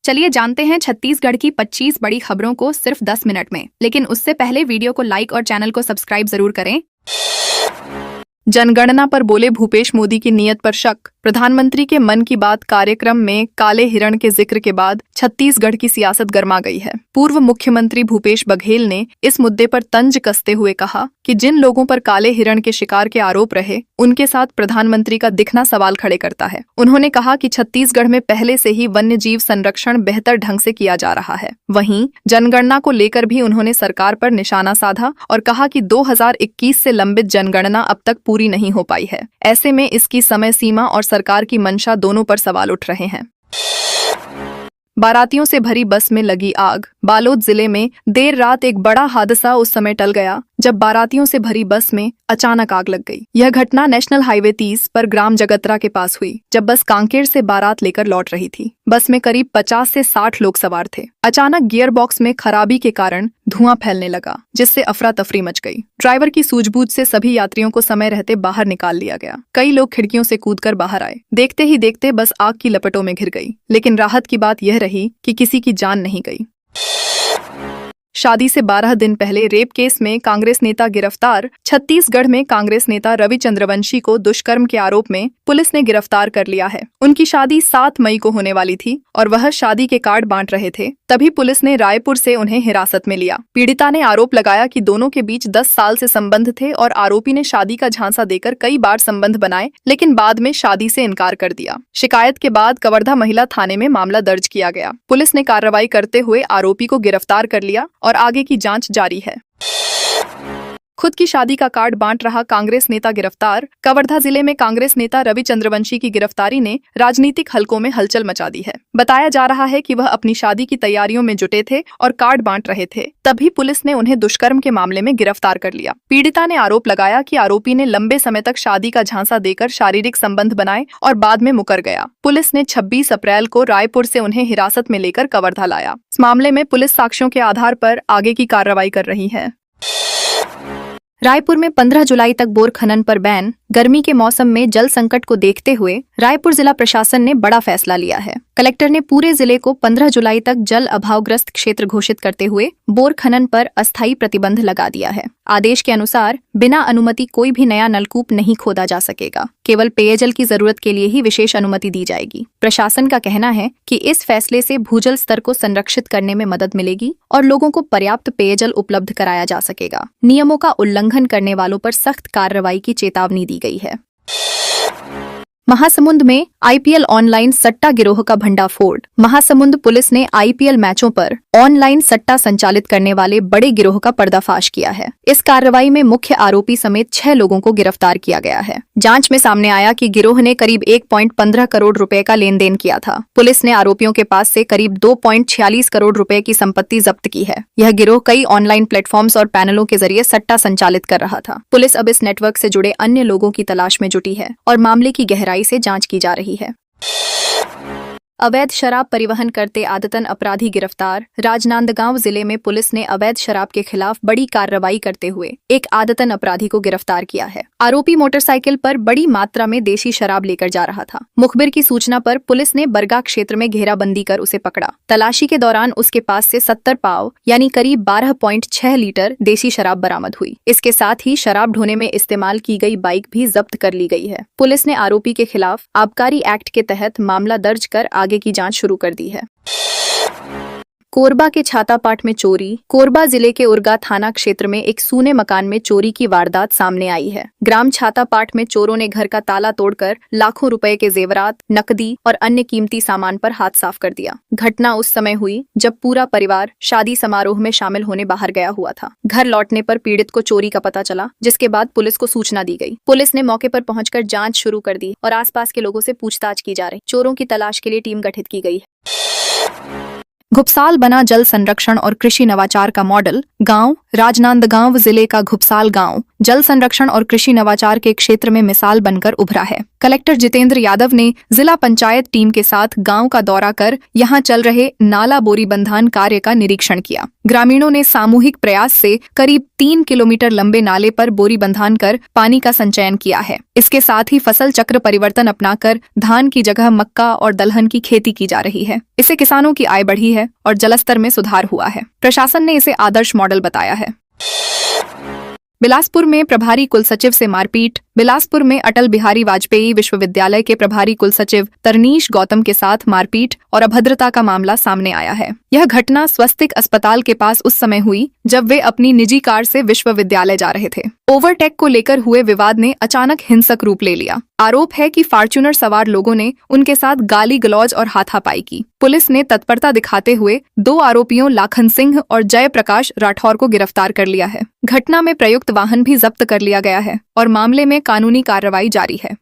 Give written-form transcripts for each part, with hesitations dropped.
चलिए जानते हैं छत्तीसगढ़ की 25 बड़ी खबरों को सिर्फ 10 मिनट में। लेकिन उससे पहले वीडियो को लाइक और चैनल को सब्सक्राइब जरूर करें। जनगणना पर बोले भूपेश मोदी की नीयत पर शक। प्रधानमंत्री के मन की बात कार्यक्रम में काले हिरण के जिक्र के बाद छत्तीसगढ़ की सियासत गर्मा गई है। पूर्व मुख्यमंत्री भूपेश बघेल ने इस मुद्दे पर तंज कसते हुए कहा कि जिन लोगों पर काले हिरण के शिकार के आरोप रहे, उनके साथ प्रधानमंत्री का दिखना सवाल खड़े करता है। उन्होंने कहा कि छत्तीसगढ़ में पहले से ही वन्य जीव संरक्षण बेहतर ढंग से किया जा रहा है। वहीं जनगणना को लेकर भी उन्होंने सरकार पर निशाना साधा और कहा कि 2021 से लंबित जनगणना अब तक पूरी नहीं हो पाई है। ऐसे में इसकी समय सीमा और सरकार की मंशा दोनों पर सवाल उठ रहे हैं। बारातियों से भरी बस में लगी आग। बालोद जिले में देर रात एक बड़ा हादसा उस समय टल गया जब बारातियों से भरी बस में अचानक आग लग गई। यह घटना नेशनल हाईवे 30 पर ग्राम जगतरा के पास हुई, जब बस कांकेर से बारात लेकर लौट रही थी। बस में करीब 50 से 60 लोग सवार थे। अचानक गियर बॉक्स में खराबी के कारण धुआं फैलने लगा, जिससे अफरा तफरी मच गई। ड्राइवर की सूझबूझ से सभी यात्रियों को समय रहते बाहर निकाल लिया गया। कई लोग खिड़कियों से कूदकर बाहर आए। देखते ही देखते बस आग की लपटों में घिर गई। लेकिन राहत की बात यह रही कि किसी की जान नहीं गई। शादी से 12 दिन पहले रेप केस में कांग्रेस नेता गिरफ्तार। छत्तीसगढ़ में कांग्रेस नेता रवि चंद्रवंशी को दुष्कर्म के आरोप में पुलिस ने गिरफ्तार कर लिया है। उनकी शादी 7 मई को होने वाली थी और वह शादी के कार्ड बांट रहे थे, तभी पुलिस ने रायपुर से उन्हें हिरासत में लिया। पीड़िता ने आरोप लगाया कि दोनों के बीच 10 साल से संबंध थे और आरोपी ने शादी का झांसा देकर कई बार संबंध बनाए, लेकिन बाद में शादी से इनकार कर दिया। शिकायत के बाद कवर्धा महिला थाने में मामला दर्ज किया गया। पुलिस ने कार्रवाई करते हुए आरोपी को गिरफ्तार कर लिया और आगे की जांच जारी है। खुद की शादी का कार्ड बांट रहा कांग्रेस नेता गिरफ्तार। कवर्धा जिले में कांग्रेस नेता रवि चंद्रवंशी की गिरफ्तारी ने राजनीतिक हलकों में हलचल मचा दी है। बताया जा रहा है कि वह अपनी शादी की तैयारियों में जुटे थे और कार्ड बांट रहे थे, तभी पुलिस ने उन्हें दुष्कर्म के मामले में गिरफ्तार कर लिया। पीड़िता ने आरोप लगाया कि आरोपी ने लंबे समय तक शादी का झांसा देकर शारीरिक संबंध बनाए और बाद में मुकर गया। पुलिस ने 26 अप्रैल को रायपुर से उन्हें हिरासत में लेकर कवर्धा लाया। इस मामले में पुलिस साक्ष्यों के आधार पर आगे की कार्रवाई कर रही है। रायपुर में 15 जुलाई तक बोर खनन पर बैन। गर्मी के मौसम में जल संकट को देखते हुए रायपुर जिला प्रशासन ने बड़ा फैसला लिया है। कलेक्टर ने पूरे जिले को 15 जुलाई तक जल अभावग्रस्त क्षेत्र घोषित करते हुए बोर खनन पर अस्थायी प्रतिबंध लगा दिया है। आदेश के अनुसार बिना अनुमति कोई भी नया नलकूप नहीं खोदा जा सकेगा। केवल पेयजल की जरूरत के लिए ही विशेष अनुमति दी जाएगी। प्रशासन का कहना है कि इस फैसले से भूजल स्तर को संरक्षित करने में मदद मिलेगी और लोगों को पर्याप्त पेयजल उपलब्ध कराया जा सकेगा। नियमों का उल्लंघन करने वालों पर सख्त कार्रवाई की चेतावनी दी गई है। महासमुंद में आईपीएल ऑनलाइन सट्टा गिरोह का भंडाफोड़। महासमुंद पुलिस ने आईपीएल मैचों पर ऑनलाइन सट्टा संचालित करने वाले बड़े गिरोह का पर्दाफाश किया है। इस कार्रवाई में मुख्य आरोपी समेत 6 लोगों को गिरफ्तार किया गया है। जांच में सामने आया कि गिरोह ने करीब 1.15 करोड़ रुपए का लेन देन किया था। पुलिस ने आरोपियों के पास से करीब 2.46 करोड़ रुपए की संपत्ति जब्त की है। यह गिरोह कई ऑनलाइन प्लेटफॉर्म्स और पैनलों के जरिए सट्टा संचालित कर रहा था। पुलिस अब इस नेटवर्क से जुड़े अन्य लोगों की तलाश में जुटी है और मामले की गहराई से जांच की जा रही है। अवैध शराब परिवहन करते आदतन अपराधी गिरफ्तार। राजनांदगांव जिले में पुलिस ने अवैध शराब के खिलाफ बड़ी कार्रवाई करते हुए एक आदतन अपराधी को गिरफ्तार किया है। आरोपी मोटरसाइकिल पर बड़ी मात्रा में देशी शराब लेकर जा रहा था। मुखबिर की सूचना पर पुलिस ने बरगा क्षेत्र में घेराबंदी कर उसे पकड़ा। तलाशी के दौरान उसके पास से 70 पाव यानी करीब 12.6 लीटर देशी शराब बरामद हुई। इसके साथ ही शराब ढोने में इस्तेमाल की गई बाइक भी जब्त कर ली गई है। पुलिस ने आरोपी के खिलाफ आबकारी एक्ट के तहत मामला दर्ज कर आगे की जांच शुरू कर दी है। कोरबा के छातापाट में चोरी। कोरबा जिले के उरगा थाना क्षेत्र में एक सूने मकान में चोरी की वारदात सामने आई है। ग्राम छातापाट में चोरों ने घर का ताला तोड़कर लाखों रुपए के जेवरात, नकदी और अन्य कीमती सामान पर हाथ साफ कर दिया। घटना उस समय हुई जब पूरा परिवार शादी समारोह में शामिल होने बाहर गया हुआ था। घर लौटने पर पीड़ित को चोरी का पता चला, जिसके बाद पुलिस को सूचना दी गई। पुलिस ने मौके पर पहुंचकर जांच शुरू कर दी और आसपास के लोगों से पूछताछ की जा रही। चोरों की तलाश के लिए टीम गठित की गई है। घुपसाल बना जल संरक्षण और कृषि नवाचार का मॉडल। गांव राजनांदगांव जिले का घुपसाल गांव जल संरक्षण और कृषि नवाचार के क्षेत्र में मिसाल बनकर उभरा है। कलेक्टर जितेंद्र यादव ने जिला पंचायत टीम के साथ गांव का दौरा कर यहां चल रहे नाला बोरी बंधान कार्य का निरीक्षण किया। ग्रामीणों ने सामूहिक प्रयास से करीब 3 किलोमीटर लंबे नाले पर बोरी बंधान कर पानी का संचयन किया है। इसके साथ ही फसल चक्र परिवर्तन अपनाकर धान की जगह मक्का और दलहन की खेती की जा रही है। इससे किसानों की आय बढ़ी है और जलस्तर में सुधार हुआ है। प्रशासन ने इसे आदर्श मॉडल बताया है। बिलासपुर में प्रभारी कुलसचिव से मारपीट। बिलासपुर में अटल बिहारी वाजपेयी विश्वविद्यालय के प्रभारी कुलसचिव तरनीश गौतम के साथ मारपीट और अभद्रता का मामला सामने आया है। यह घटना स्वस्तिक अस्पताल के पास उस समय हुई जब वे अपनी निजी कार से विश्वविद्यालय जा रहे थे। ओवरटेक को लेकर हुए विवाद ने अचानक हिंसक रूप ले लिया। आरोप है कि फॉर्च्यूनर सवार लोगों ने उनके साथ गाली गलौज और हाथापाई की। पुलिस ने तत्परता दिखाते हुए 2 आरोपियों लाखन सिंह और जयप्रकाश राठौर को गिरफ्तार कर लिया है। घटना में प्रयुक्त वाहन भी जब्त कर लिया गया है और मामले में कानूनी कार्रवाई जारी है।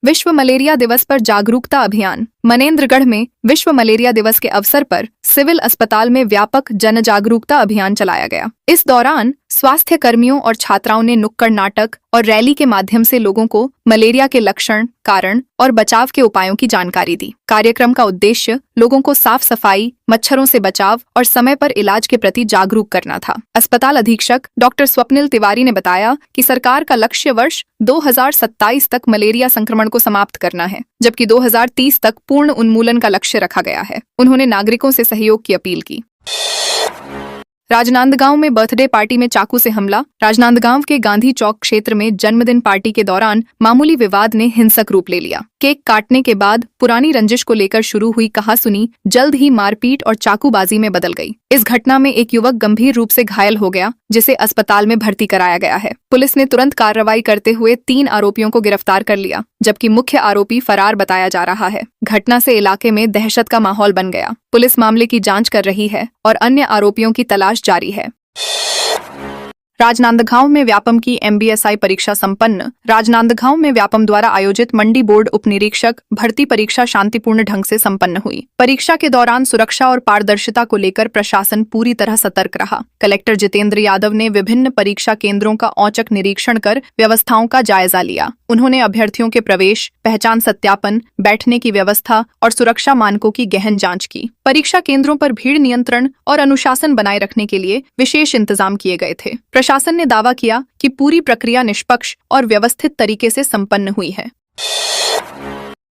विश्व मलेरिया दिवस पर जागरूकता अभियान। मनेंद्रगढ़ में विश्व मलेरिया दिवस के अवसर पर सिविल अस्पताल में व्यापक जन जागरूकता अभियान चलाया गया। इस दौरान स्वास्थ्य कर्मियों और छात्राओं ने नुक्कड़ नाटक और रैली के माध्यम से लोगों को मलेरिया के लक्षण, कारण और बचाव के उपायों की जानकारी दी। कार्यक्रम का उद्देश्य लोगों को साफ सफाई, मच्छरों से बचाव और समय पर इलाज के प्रति जागरूक करना था। अस्पताल अधीक्षक डॉक्टर स्वप्निल तिवारी ने बताया कि सरकार का लक्ष्य वर्ष 2027 तक मलेरिया संक्रमण को समाप्त करना है, जबकि 2030 तक पूर्ण उन्मूलन का लक्ष्य रखा गया है। उन्होंने नागरिकों से सहयोग की अपील की। राजनांदगांव में बर्थडे पार्टी में चाकू से हमला। राजनांदगांव के गांधी चौक क्षेत्र में जन्मदिन पार्टी के दौरान मामूली विवाद ने हिंसक रूप ले लिया। केक काटने के बाद पुरानी रंजिश को लेकर शुरू हुई कहासुनी जल्द ही मारपीट और चाकूबाजी में बदल गई। इस घटना में एक युवक गंभीर रूप से घायल हो गया, जिसे अस्पताल में भर्ती कराया गया है। पुलिस ने तुरंत कार्रवाई करते हुए 3 आरोपियों को गिरफ्तार कर लिया, जबकि मुख्य आरोपी फरार बताया जा रहा है। घटना से इलाके में दहशत का माहौल बन गया। पुलिस मामले की जांच कर रही है और अन्य आरोपियों की तलाश जारी है। राजनांदगांव में व्यापम की MBSI परीक्षा संपन्न। राजनांदगांव में व्यापम द्वारा आयोजित मंडी बोर्ड उपनिरीक्षक भर्ती परीक्षा शांतिपूर्ण ढंग से संपन्न हुई। परीक्षा के दौरान सुरक्षा और पारदर्शिता को लेकर प्रशासन पूरी तरह सतर्क रहा। कलेक्टर जितेंद्र यादव ने विभिन्न परीक्षा केंद्रों का औचक निरीक्षण कर व्यवस्थाओं का जायजा लिया। उन्होंने अभ्यर्थियों के प्रवेश, पहचान सत्यापन, बैठने की व्यवस्था और सुरक्षा मानकों की गहन जांच की। परीक्षा केंद्रों पर भीड़ नियंत्रण और अनुशासन बनाए रखने के लिए विशेष इंतजाम किए गए थे। प्रशासन ने दावा किया कि पूरी प्रक्रिया निष्पक्ष और व्यवस्थित तरीके से संपन्न हुई है।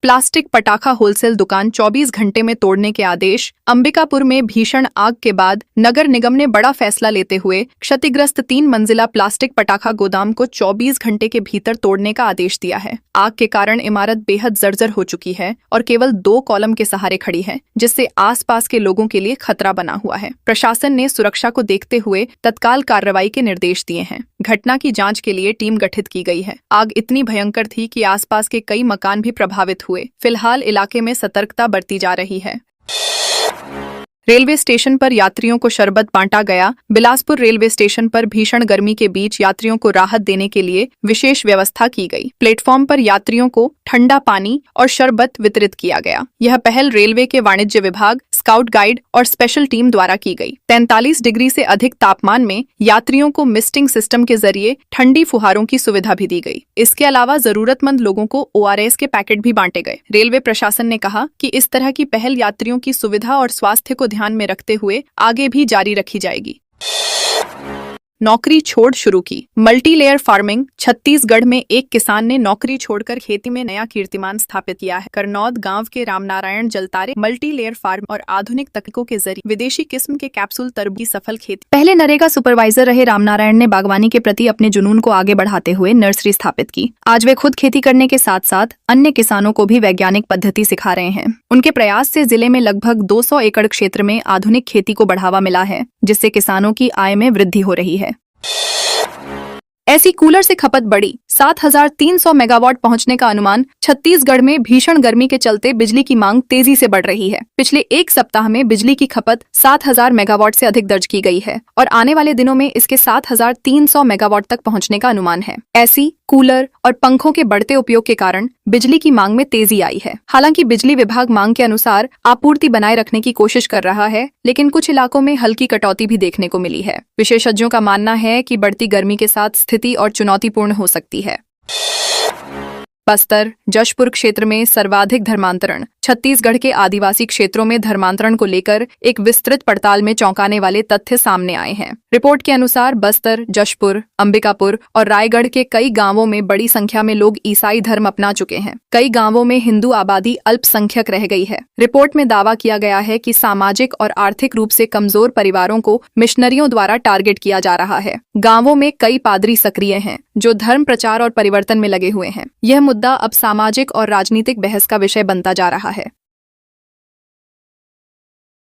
प्लास्टिक पटाखा होलसेल दुकान 24 घंटे में तोड़ने के आदेश। अंबिकापुर में भीषण आग के बाद नगर निगम ने बड़ा फैसला लेते हुए क्षतिग्रस्त 3 मंजिला प्लास्टिक पटाखा गोदाम को 24 घंटे के भीतर तोड़ने का आदेश दिया है। आग के कारण इमारत बेहद जर्जर हो चुकी है और केवल 2 कॉलम के सहारे खड़ी है, जिससे आसपास के लोगों के लिए खतरा बना हुआ है। प्रशासन ने सुरक्षा को देखते हुए तत्काल कार्रवाई के निर्देश दिए हैं। घटना की जांच के लिए टीम गठित की गई है। आग इतनी भयंकर थी कि आसपास के कई मकान भी प्रभावित हुए। फिलहाल इलाके में सतर्कता बरती जा रही है। रेलवे स्टेशन पर यात्रियों को शरबत बांटा गया। बिलासपुर रेलवे स्टेशन पर भीषण गर्मी के बीच यात्रियों को राहत देने के लिए विशेष व्यवस्था की गई। प्लेटफॉर्म पर यात्रियों को ठंडा पानी और शरबत वितरित किया गया। यह पहल रेलवे के वाणिज्य विभाग, स्काउट गाइड और स्पेशल टीम द्वारा की गई। 43 डिग्री से अधिक तापमान में यात्रियों को मिस्टिंग सिस्टम के जरिए ठंडी फुहारों की सुविधा भी दी गई। इसके अलावा जरूरतमंद लोगों को ORS के पैकेट भी बांटे गए। रेलवे प्रशासन ने कहा कि इस तरह की पहल यात्रियों की सुविधा और स्वास्थ्य को ध्यान में रखते हुए आगे भी जारी रखी जाएगी। नौकरी छोड़ शुरू की। Multi layer farming. छत्तीसगढ़ में एक किसान ने नौकरी छोड़कर खेती में नया कीर्तिमान स्थापित किया है। करनौद गांव के रामनारायण जलतारे मल्टी लेयर फार्म और आधुनिक तकनीकों के जरिए विदेशी किस्म के कैप्सूल तरबूज की सफल खेती। पहले नरेगा सुपरवाइजर रहे रामनारायण ने बागवानी के प्रति अपने जुनून को आगे बढ़ाते हुए नर्सरी स्थापित की। आज वे खुद खेती करने के साथ साथ अन्य किसानों को भी वैज्ञानिक पद्धति सिखा रहे हैं। उनके प्रयास से जिले में लगभग 200 एकड़ क्षेत्र में आधुनिक खेती को बढ़ावा मिला है, जिससे किसानों की आय में वृद्धि हो रही है। ऐसी कूलर से खपत बढ़ी। 7,300 मेगावाट पहुंचने का अनुमान। छत्तीसगढ़ में भीषण गर्मी के चलते बिजली की मांग तेजी से बढ़ रही है। पिछले एक सप्ताह में बिजली की खपत 7,000 मेगावाट से अधिक दर्ज की गई है और आने वाले दिनों में इसके 7,300 मेगावाट तक पहुंचने का अनुमान है। ऐसी कूलर और पंखों के बढ़ते उपयोग के कारण बिजली की मांग में तेजी आई है। हालांकि बिजली विभाग मांग के अनुसार आपूर्ति बनाए रखने की कोशिश कर रहा है, लेकिन कुछ इलाकों में हल्की कटौती भी देखने को मिली है। विशेषज्ञों का मानना है कि बढ़ती गर्मी के साथ स्थिति और चुनौतीपूर्ण हो सकती है। बस्तर जशपुर क्षेत्र में सर्वाधिक धर्मांतरण। छत्तीसगढ़ के आदिवासी क्षेत्रों में धर्मांतरण को लेकर एक विस्तृत पड़ताल में चौंकाने वाले तथ्य सामने आए हैं। रिपोर्ट के अनुसार बस्तर, जशपुर, अंबिकापुर और रायगढ़ के कई गांवों में बड़ी संख्या में लोग ईसाई धर्म अपना चुके हैं। कई गांवों में हिंदू आबादी अल्पसंख्यक रह गई है। रिपोर्ट में दावा किया गया है कि सामाजिक और आर्थिक रूप से कमजोर परिवारों को मिशनरियों द्वारा टारगेट किया जा रहा है। गांवों में कई पादरी सक्रिय हैं जो धर्म प्रचार और परिवर्तन में लगे हुए हैं। यह मुद्दा अब सामाजिक और राजनीतिक बहस का विषय बनता जा रहा है।